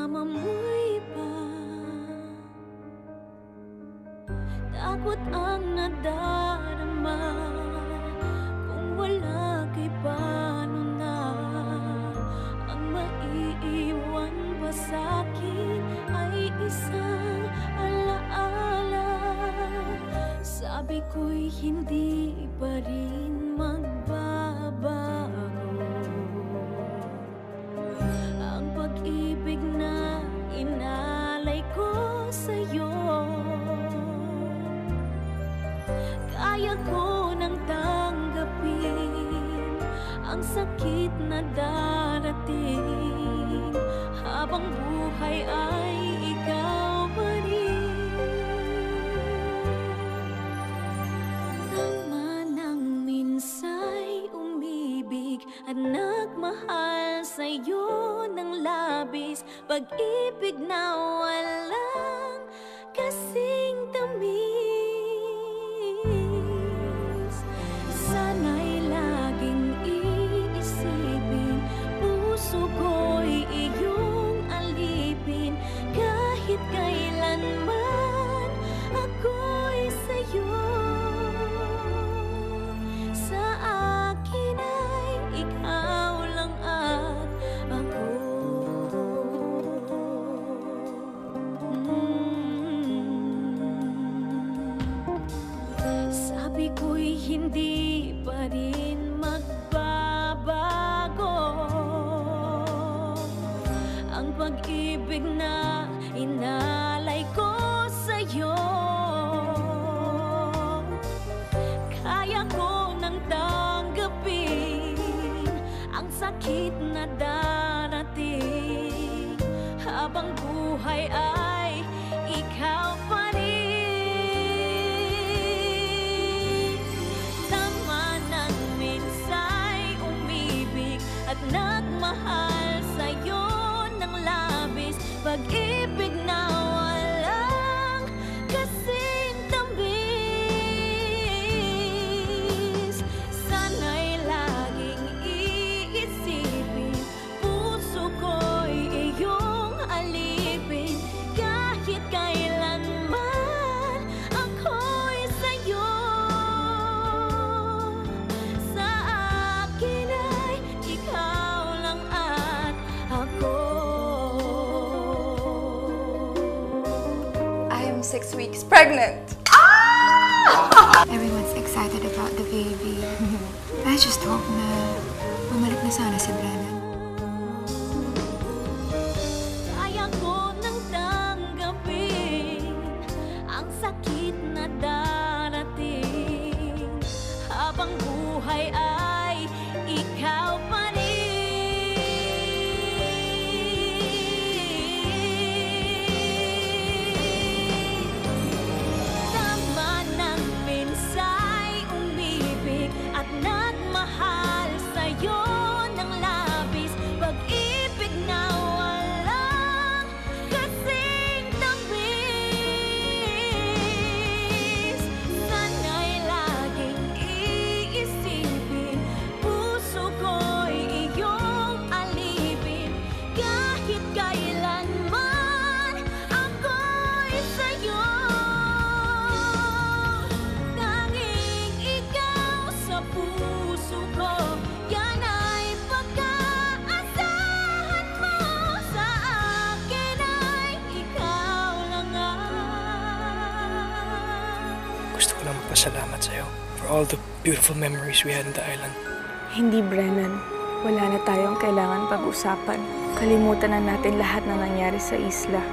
kasama mo'y iba. Takot ang nadarama, kung wala kay paano na. Ang maiiwan pa sa'kin ay isang alaala. Sabi ko'y hindi pa rin magbabago ang pag-ibig na inalay ko sa'yo. Kaya ko nang tanggapin ang sakit na darating, habang buhay ay ikaw pa rin. Nang manang minsa'y umibig at nagmahal sa'yo ng labis, pag-ibig na walang kasing tamis. Sana'y laging iisipin, puso ko'y iyong alipin. Kahit kailanman ako'y sa'yo, sa akin ay ikaw lang at ako. Sabi ko'y hindi pa rin magbabago ang pag-ibig na inalay ko sa'yo. Kaya ko nang tanggapin ang sakit na darating, habang buhay ay ikaw pa rin. At nagmahal sa'yo ng labis, pag-ibig na walang kasing tamis. Sana'y laging iisipin, puso ko'y iyong alipin. Kahit kailanman ako'y sa'yo, sa akin ay ikaw lang at ako. I am 6 weeks pregnant! Everyone's excited about the baby. I just hope na bumalik na sana si Brennan. Kaya ko nang tanggapin ang sakit na darating, habang buhay ay ikaw pa rin. Tama nang minsa'y umibig at nagmahal sa'yo ng labis, pag-ibig na walang kasing tamis. Sana'y laging iisipin, puso ko'y iyong alipin. Kahit kailanman ako'y sa'yo, tanging ikaw sa puso ko. Yan ay pagkaasahan mo, sa akin ay ikaw lang at Gusto ko lang magpasalamat sa'yo for all the beautiful memories we had in the island. Hindi, Brennan. Wala na tayong kailangan pag-usapan. Kalimutan na natin lahat na nangyari sa isla.